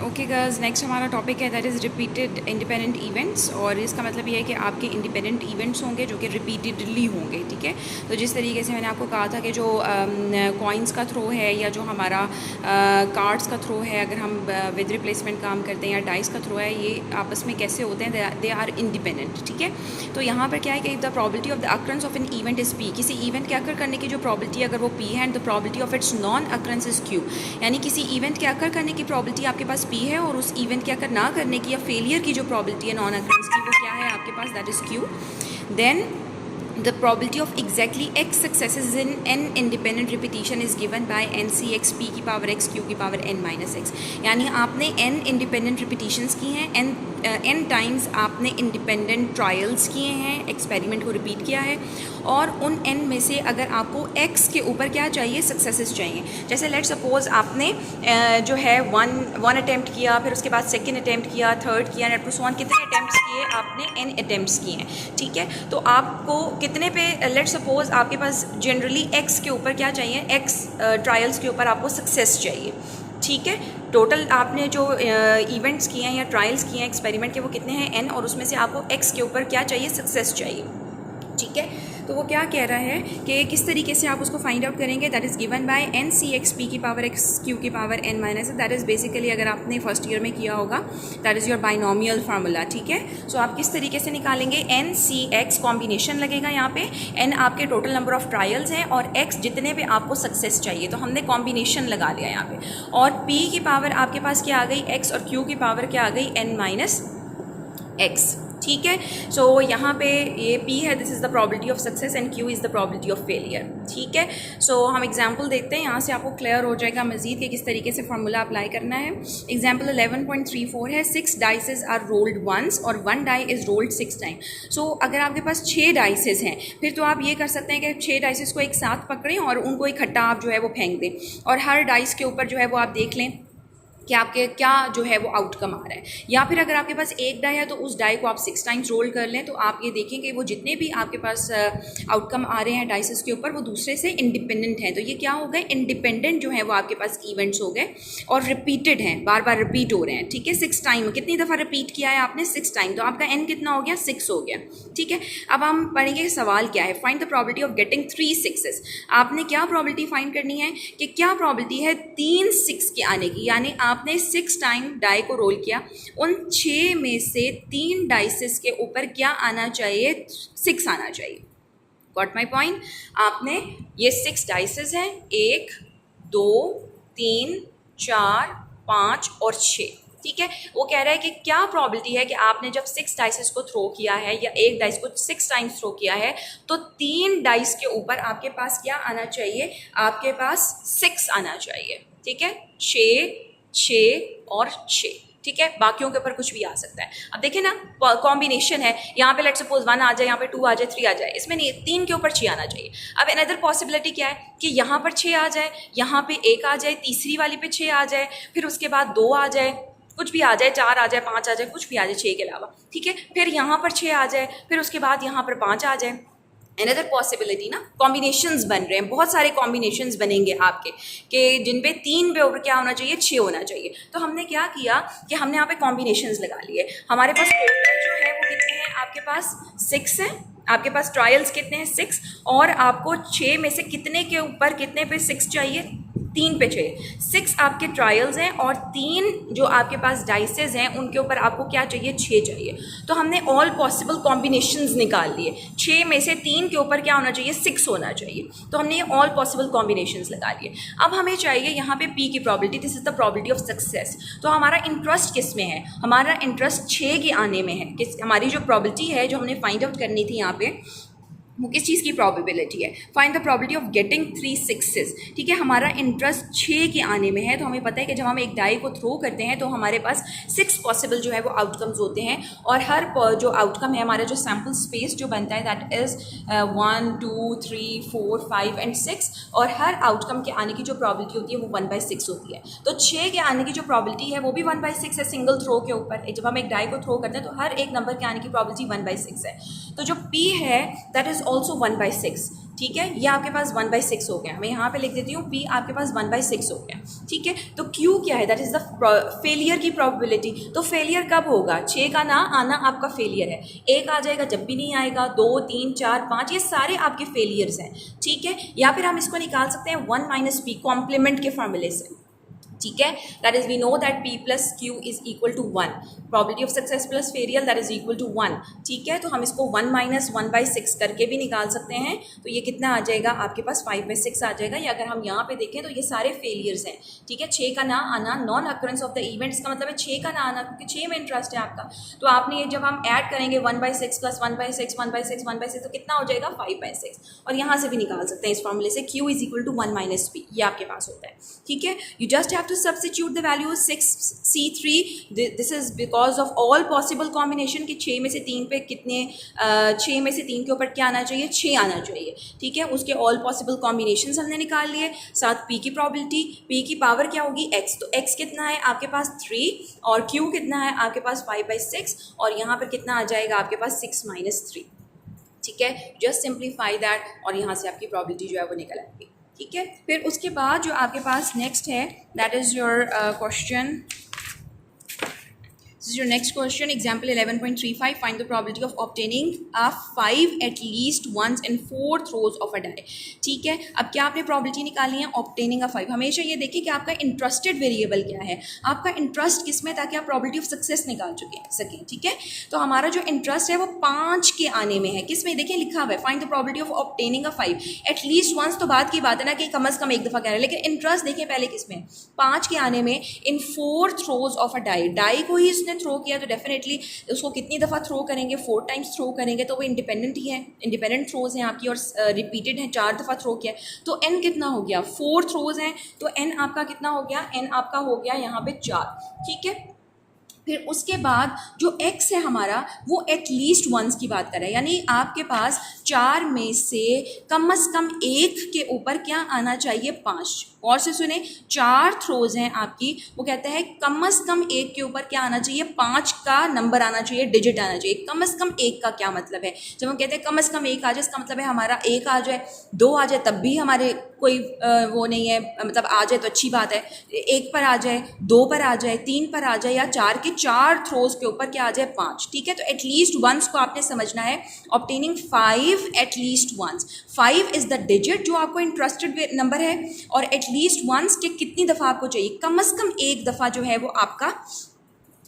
Okay girls, next हमारा topic है that is repeated independent events. और इसका मतलब ये है कि आपके इंडिपेंडेंट इवेंट्स होंगे जो कि रिपीटेडली होंगे। ठीक है, तो जिस तरीके से मैंने आपको कहा था कि जो कॉइन्स का थ्रो है या जो हमारा कार्ड्स का थ्रो है, अगर हम विद रिप्लेसमेंट काम करते हैं, या डाइस का थ्रो है, ये आपस में कैसे होते हैं, दे आर इंडिपेंडेंट। ठीक है, तो यहाँ पर क्या है कि if the probability of the अक्रंस of an event is P, किसी इवेंट के अकर करने की जो प्रॉबिलिटी अगर वो पी है, and the probability of its non अक्रंस is Q, यानी किसी इवेंट के अकर करने की प्रॉबिलिटी आपके पास पी है और उस इवेंट के अकर ना करने की या फेलियर की जो प्रॉबिलिटी है नॉन अकरेंस की, वो क्या है आपके पास, that is Q. Then the probability of exactly x successes in n independent repetition is given by n c x p की पावर x q की पावर n माइनस x, यानी आपने n इंडिपेंडेंट रिपीटिशंस की हैं, n times आपने independent trials किए हैं, experiment को रिपीट किया है, और उन n में से अगर आपको x के ऊपर क्या चाहिए, सक्सेसेस चाहिए। जैसे लेट सपोज आपने जो है वन अटैम्प्ट किया, फिर उसके बाद सेकेंड अटैम्प्ट किया, थर्ड किया, नेट प्लस वन, कितने अटैम्प्ट्स किए आपने, n अटैम्प्ट्स किए हैं। ठीक है, तो आपको कितने पे, लेट सपोज आपके पास जनरली x के ऊपर क्या चाहिए, x ट्रायल्स के ऊपर आपको सक्सेस चाहिए। ठीक है, टोटल आपने जो इवेंट्स किए हैं या ट्रायल्स किए हैं एक्सपेरिमेंट के, वो कितने हैं, n, और उसमें से आपको x के ऊपर क्या चाहिए, सक्सेस चाहिए। ठीक है, तो वो क्या कह रहा है कि किस तरीके से आप उसको फाइंड आउट करेंगे, that is given by n C x p की पावर एक्स क्यू की power n minus, that is basically अगर आपने फर्स्ट ईयर में किया होगा, that is your binomial formula. ठीक है, सो आप किस तरीके से निकालेंगे, एन सी एक्स कॉम्बिनेशन लगेगा यहाँ पे, एन आपके टोटल नंबर ऑफ ट्रायल्स हैं और एक्स जितने पे आपको सक्सेस चाहिए, तो हमने कॉम्बिनेशन लगा लिया यहाँ पे, और पी की पावर आपके पास क्या आ गई, एक्स, और क्यू की पावर क्या आ गई, एन माइनस एक्स। ठीक है, सो यहाँ पे ये P है, this is the probability of success, and Q is the probability of failure. ठीक है, सो हम एग्जांपल देखते हैं, यहाँ से आपको क्लियर हो जाएगा मजीद कि किस तरीके से फार्मूला अप्लाई करना है। एग्जांपल 11.34 है, 6 डाइसेस आर रोल्ड वंस और 1 डाई इज़ रोल्ड 6 टाइम। सो अगर आपके पास 6 डाइसेस हैं, फिर तो आप ये कर सकते हैं कि 6 डाइसेस को एक साथ पकड़ें और उनको इकट्ठा आप जो है वो फेंक दें, और हर डाइस के ऊपर जो है वो आप देख लें कि आपके क्या जो है वो आउटकम आ रहा है। या फिर अगर आपके पास एक डाई है तो उस डाई को आप 6 टाइम्स रोल कर लें, तो आप ये देखें कि वो जितने भी आपके पास आउटकम आ रहे हैं डाइसेस के ऊपर, वो दूसरे से इंडिपेंडेंट हैं। तो ये क्या हो गए, इंडिपेंडेंट जो है वो आपके पास इवेंट्स हो गए और रिपीटेड हैं, बार बार रिपीट हो रहे हैं। ठीक है, 6 टाइम, कितनी दफ़ा रिपीट किया है आपने, 6 टाइम, तो आपका n कितना हो गया, 6 हो गया। ठीक है, अब हम पढ़ेंगे सवाल क्या है, find the probability of getting 3 6s। आपने क्या प्रॉबिलिटी फाइंड करनी है कि क्या प्रॉबिलिटी है 3 6 के आने की, यानी आपने 6 टाइम डाई को रोल किया, उन 6 में से 3 डाइसेस के ऊपर क्या आना चाहिए, 6 आना चाहिए। गॉट माई पॉइंट, आपने ये 6 डाइसेस हैं, 1 2 3 4 5 और 6। ठीक है, वो कह रहा है कि क्या प्रॉबिलिटी है कि आपने जब 6 डाइसेस को थ्रो किया है या एक डाइस को 6 टाइम्स थ्रो किया है, तो 3 डाइस के ऊपर आपके पास क्या आना चाहिए, आपके पास 6 आना चाहिए। ठीक है, 6 और 6। ठीक है, बाकियों के ऊपर कुछ भी आ सकता है। अब देखिए ना, कॉम्बिनेशन है, यहाँ पे लेट सपोज 1 आ जाए, यहाँ पे 2 आ जाए, 3 आ जाए, इसमें नहीं, 3 के ऊपर 6 आना चाहिए। अब अनदर पॉसिबिलिटी क्या है कि यहाँ पर 6 आ जाए, यहाँ पे 1 आ जाए, तीसरी वाली पे 6 आ जाए, फिर उसके बाद 2 आ जाए, कुछ भी आ जाए, 4 आ जाए, 5 आ जाए, कुछ भी आ जाए 6 के अलावा। ठीक है, फिर यहाँ पर 6 आ जाए, फिर उसके बाद यहाँ पर 5 आ जाए। अनदर पॉसिबिलिटी ना, कॉम्बिनेशंस बन रहे हैं, बहुत सारे कॉम्बिनेशंस बनेंगे आपके, कि जिन पे 3 पे ऊपर क्या होना चाहिए, 6 होना चाहिए। तो हमने क्या किया कि हमने यहाँ पे कॉम्बिनेशंस लगा लिए। हमारे पास टोटल जो है वो कितने हैं, आपके पास 6 है, आपके पास ट्रायल्स कितने हैं, 6, और आपको 6 में से कितने के ऊपर कितने पे 6 चाहिए, 3 पे चाहिए। 6 आपके ट्रायल्स हैं और 3 जो आपके पास डाइसेस हैं उनके ऊपर आपको क्या चाहिए, 6 चाहिए। तो हमने ऑल पॉसिबल कॉम्बिनेशंस निकाल लिए, 6 में से 3 के ऊपर क्या होना चाहिए, 6 होना चाहिए। तो हमने ये ऑल पॉसिबल कॉम्बिनेशंस लगा लिए। अब हमें चाहिए यहाँ पे P की probability, this is the probability of success. तो हमारा इंटरेस्ट किस में है, हमारा इंटरेस्ट 6 के आने में है। किस, हमारी जो प्रॉबिलिटी है जो हमने फाइंड आउट करनी थी यहाँ पे, वो किस चीज़ की प्रॉबिलिटी है, find the probability of getting 3 6s। ठीक है, हमारा इंटरेस्ट 6 के आने में है, तो हमें पता है कि जब हम एक डाई को थ्रो करते हैं तो हमारे पास 6 पॉसिबल जो है वो आउटकम्स होते हैं, और हर जो आउटकम है, हमारा जो सैम्पल स्पेस जो बनता है, दैट इज़ 1 2 3 4 5 एंड 6, और हर आउटकम के आने की जो प्रॉबिलिटी होती है वो 1/6 होती है। तो 6 के आने की जो प्रॉबिलिटी है वो भी 1/6 है सिंगल थ्रो के ऊपर। जब हम एक डाई को थ्रो करते हैं तो हर एक नंबर के आने की प्रॉबिलिटी 1/6 है। तो जो P है दैट इज़ ऑल्सो 1/6, ठीक है, ये आपके पास 1/6 हो गया। मैं यहाँ पे लिख देती हूँ P आपके पास 1/6 हो गया, ठीक है। तो Q क्या है, दैट इज़ द फेलियर की प्रोबेबिलिटी। तो फेलियर कब होगा, 6 का ना आना आपका फेलियर है, 1 आ जाएगा जब भी नहीं आएगा, 2 3 4 5 ये सारे आपके फेलियर्स हैं, ठीक है। या फिर हम इसको निकाल सकते हैं 1 - P कॉम्प्लीमेंट के फॉर्मूले से, ठीक है। That is we know that P + Q is equal to 1, probability of success plus failure that is equal to 1, ठीक है। तो हम इसको 1 - 1/6 करके भी निकाल सकते हैं। तो ये कितना आ जाएगा आपके पास 5/6 आ जाएगा। या अगर हम यहाँ पे देखें तो ये सारे फेलियर्स हैं, ठीक है। 6 का ना आना, non occurrence of the event, इसका मतलब है 6 का ना आना, क्योंकि 6 में इंटरेस्ट है आपका। तो आपने ये जब हम ऐड करेंगे 1/6 + 1/6 1/6 1/6 तो कितना हो जाएगा 5/6। और यहाँ से भी निकाल सकते हैं इस फॉर्मूले से Q is equal to 1 - P, ये आपके पास होता है, ठीक है। You just have to substitute the value 6C3, this is because of all possible combination कि 6 में से 3 पे कितने 6 में से 3 के ऊपर क्या आना चाहिए, 6 आना चाहिए, ठीक है। उसके ऑल पॉसिबल कॉम्बिनेशन हमने निकाल लिए, साथ P की प्रोबेबिलिटी, P की पावर क्या होगी x, तो x कितना है आपके पास 3 और Q कितना है आपके पास 5/6 और यहाँ पर कितना आ जाएगा आपके पास 6 - 3, ठीक है। जस्ट सिंप्लीफाई दैट और यहाँ से आपकी प्रोबेबिलिटी जो है वो निकल आएगी, ठीक है। फिर उसके बाद जो आपके पास नेक्स्ट है that is your question, this is your next question, example 11.35, find the probability of obtaining a 5 at least once in 4 throws of a die, ठीक है। अब क्या आपने probability निकाली है obtaining a 5। हमेशा ये देखिए कि आपका इंटरेस्टेड वेरिएबल क्या है, आपका इंटरेस्ट किस में, ताकि आप probability of success निकाल सकें, ठीक है। तो हमारा जो इंटरेस्ट है वो 5 के आने में है, किस में देखिए लिखा हुआ है find the probability of obtaining a 5 at least once, तो बात की बात है ना कि कम से कम एक दफ़ा कह रहे हैं, लेकिन इंटरेस्ट देखिए पहले किस में, 5 के आने में in 4 throws of a die, die को ही इसने थ्रो किया तो डेफिनेटली उसको कितनी दफ़ा थ्रो करेंगे, 4 टाइम्स थ्रो करेंगे, तो वो इंडिपेंडेंट ही है, इंडिपेंडेंट थ्रोज हैं आपकी और रिपीटेड हैं, 4 दफ़ा थ्रो किया तो n कितना हो गया, 4 थ्रोज हैं तो n आपका कितना हो गया, n आपका हो गया यहाँ पे 4, ठीक है। फिर उसके बाद जो x है हमारा वो एटलीस्ट वंस की बात कर रहा है, यानी आपके पास 4 में से कम एक के ऊपर क्या आना चाहिए, 5। और से सुने, 4 थ्रोज हैं आपकी, वो कहते हैं कम से कम एक के ऊपर क्या आना चाहिए, 5 का नंबर आना चाहिए, डिजिट आना चाहिए। कम से कम एक का क्या मतलब है, जब हम कहते हैं कम से कम एक आ जाए, इसका मतलब है हमारा 1 आ जाए, 2 आ जाए तब भी हमारे कोई वो नहीं है, मतलब आ जाए तो अच्छी बात है, 1 पर आ जाए, 2 पर आ जाए, 3 पर आ जाए, या 4 के 4 थ्रोज के ऊपर क्या आ जाए, 5, ठीक है। तो एटलीस्ट वंस को आपने समझना है, obtaining 5 at least once, 5 is the digit जो आपको इंटरेस्टेड नंबर है, और एटलीस्ट वंस के कितनी दफ़ा आपको चाहिए, कम से कम एक दफ़ा जो है वो आपका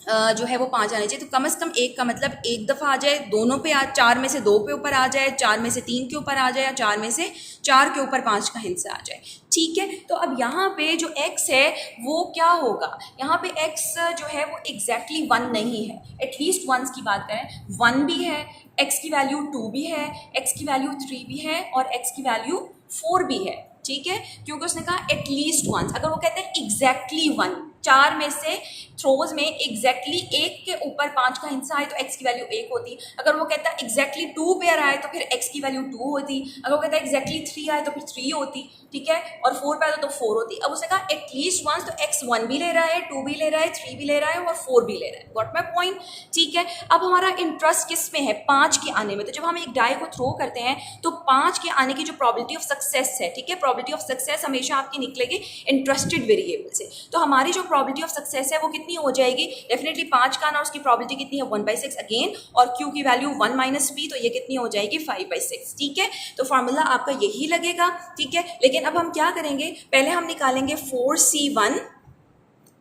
जो है वो 5 आने चाहिए। तो कम से कम एक का मतलब एक दफ़ा आ जाए, दोनों पे 4 में से 2 पे ऊपर आ जाए, 4 में से 3 के ऊपर आ जाए, या 4 में से 4 के ऊपर 5 का हिस्सा आ जाए, ठीक है। तो अब यहाँ पे जो x है वो क्या होगा, यहाँ पे x जो है वो एग्जैक्टली 1 नहीं है, एटलीस्ट वंस की बात करें 1 भी है, x की वैल्यू 2 भी है, x की वैल्यू 3 भी है और x की वैल्यू 4 भी है, ठीक है। क्योंकि उसने कहा एटलीस्ट वंस, अगर वो कहते हैं एग्जैक्टली 1, 4 में से थ्रोज में एग्जैक्टली एक के ऊपर 5 का हिस्सा आए तो x की वैल्यू 1 होती, अगर वो कहता है एग्जैक्टली 2 पेयर आए तो फिर x की वैल्यू 2 होती, अगर वो कहता है एग्जैक्टली 3 आए तो फिर 3 होती, ठीक है, और 4 पे आए तो 4 होती। अब उसने कहा एटलीस्ट वंस, तो x 1 भी ले रहा है, 2 भी ले रहा है, 3 भी ले रहा है और 4 भी ले रहा है, गॉट माय पॉइंट, ठीक है। अब हमारा इंटरेस्ट किस में है, 5 के आने में। तो जब हम एक डाई को थ्रो करते हैं तो 5 के आने की जो प्रोबेबिलिटी ऑफ सक्सेस है, ठीक है, प्रोबेबिलिटी ऑफ सक्सेस हमेशा आपकी निकलेगी इंटरेस्टेड वेरिएबल से। तो हमारी जो प्रोबेबिलिटी ऑफ सक्सेस है वो कितनी हो जाएगी, डेफिनेटली 5 का आना, उसकी प्रोबेबिलिटी कितनी है 1/6 अगेन, और Q की वैल्यू 1 - P, तो ये कितनी हो जाएगी 5/6, ठीक है। तो फार्मूला आपका यही लगेगा, ठीक है। लेकिन अब हम क्या करेंगे, पहले हम निकालेंगे 4C1,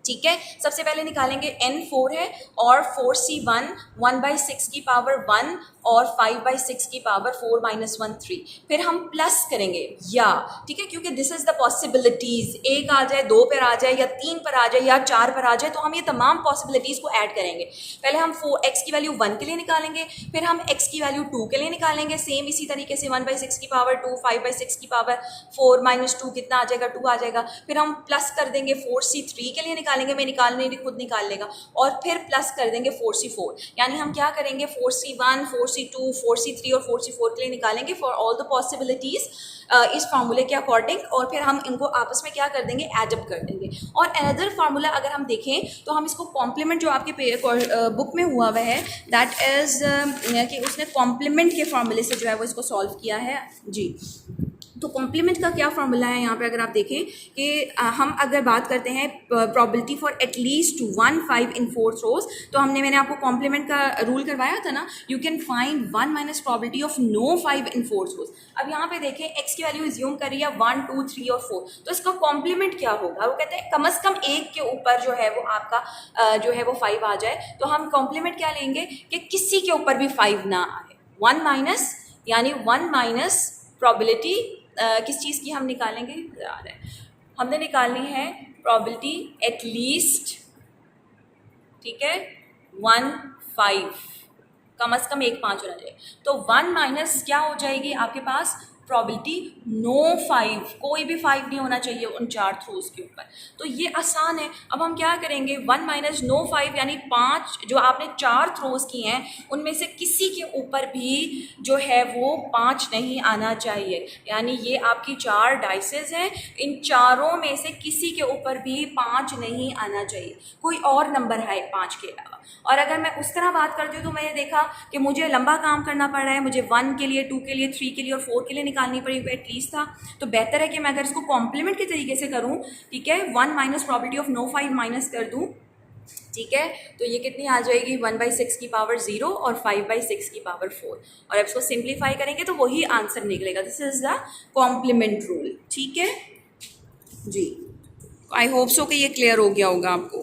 ठीक है। सबसे पहले निकालेंगे n4 है और 4C1 1/6 की पावर 1 और 5/6 की पावर 4 - 1 3, फिर हम प्लस करेंगे या, ठीक है, क्योंकि दिस इज द पॉसिबिलिटीज, 1 आ जाए, 2 पर आ जाए, या 3 पर आ जाए, या 4 पर आ जाए, तो हम ये तमाम पॉसिबिलिटीज को ऐड करेंगे। पहले हम x की वैल्यू 1 के लिए निकालेंगे, फिर हम x की वैल्यू 2 के लिए निकालेंगे, सेम इसी तरीके से 1/6 की पावर 2, 5/6 की पावर 4 - 2 कितना आ जाएगा, 2 आ जाएगा, फिर हम प्लस कर देंगे 4C3 के लिए निकालेंगे, निकालेंगे, मैं निकालने नहीं खुद निकाल लेगा, और फिर प्लस कर देंगे 4C4, यानी हम क्या करेंगे 4C1, 4C2, 4C3 और 4C4 के लिए निकालेंगे फॉर ऑल द पॉसिबिलिटीज़ इस फार्मूले के अकॉर्डिंग, और फिर हम इनको आपस में क्या कर देंगे, एडअप कर देंगे। और अनदर फार्मूला अगर हम देखें तो हम इसको कॉम्प्लीमेंट जो आपके बुक में हुआ हुआ है दैट इज़ कि उसने कॉम्प्लीमेंट के फार्मूले से जो है वो इसको सॉल्व किया है जी। तो कॉम्प्लीमेंट का क्या फार्मूला है यहाँ पे अगर आप देखें कि हम अगर बात करते हैं probability for at least 1 5 in 4 throws, तो मैंने आपको कॉम्प्लीमेंट का रूल करवाया था ना, you can find 1 minus probability of no 5 in 4 throws. अब यहाँ पे देखें एक्स की वैल्यू इज्यूम करिए 1 2 3 और 4, तो इसका कॉम्प्लीमेंट क्या होगा, वो कहते हैं कम से कम एक के ऊपर जो है वो आपका जो है वो 5 आ जाए। तो हम कॉम्प्लीमेंट क्या लेंगे कि किसी के ऊपर भी 5 ना आए, 1 माइनस, यानी 1 माइनस प्रोबेबिलिटी किस चीज़ की हम निकालेंगे, याद है हमने निकालनी है प्रोबेबिलिटी एटलीस्ट, ठीक है 1 5, कम से कम एक 5 होना चाहिए। तो 1 माइनस क्या हो जाएगी आपके पास प्रोबेबिलिटी नो 5, कोई भी 5 नहीं होना चाहिए उन 4 थ्रोज के ऊपर। तो ये आसान है। अब हम क्या करेंगे 1 माइनस नो 5 यानी 5 जो आपने 4 थ्रोज की हैं उनमें से किसी के ऊपर भी जो है वो 5 नहीं आना चाहिए, यानी ये आपकी 4 डाइसेस हैं, इन चारों में से किसी के ऊपर भी 5 नहीं आना चाहिए, कोई और नंबर है 5 के अलावा। और अगर मैं उस तरह बात करती हूँ तो मैंने देखा कि मुझे लंबा काम करना पड़ रहा है, मुझे 1 के लिए, 2 के लिए, 3 के लिए और 4 के लिए निकालनी पड़ी एटलीस्ट था, तो बेहतर है कि मैं अगर इसको कॉम्प्लीमेंट के तरीके से करूँ, ठीक है 1 minus probability of no 5 minus कर दूँ, ठीक है, तो ये कितनी आ जाएगी 1/6 की पावर 0 और 5/6 की पावर 4, और अब इसको सिंप्लीफाई करेंगे तो वही आंसर निकलेगा। This is the complement rule, ठीक है जी। आई होप सो कि ये क्लियर हो गया होगा आपको।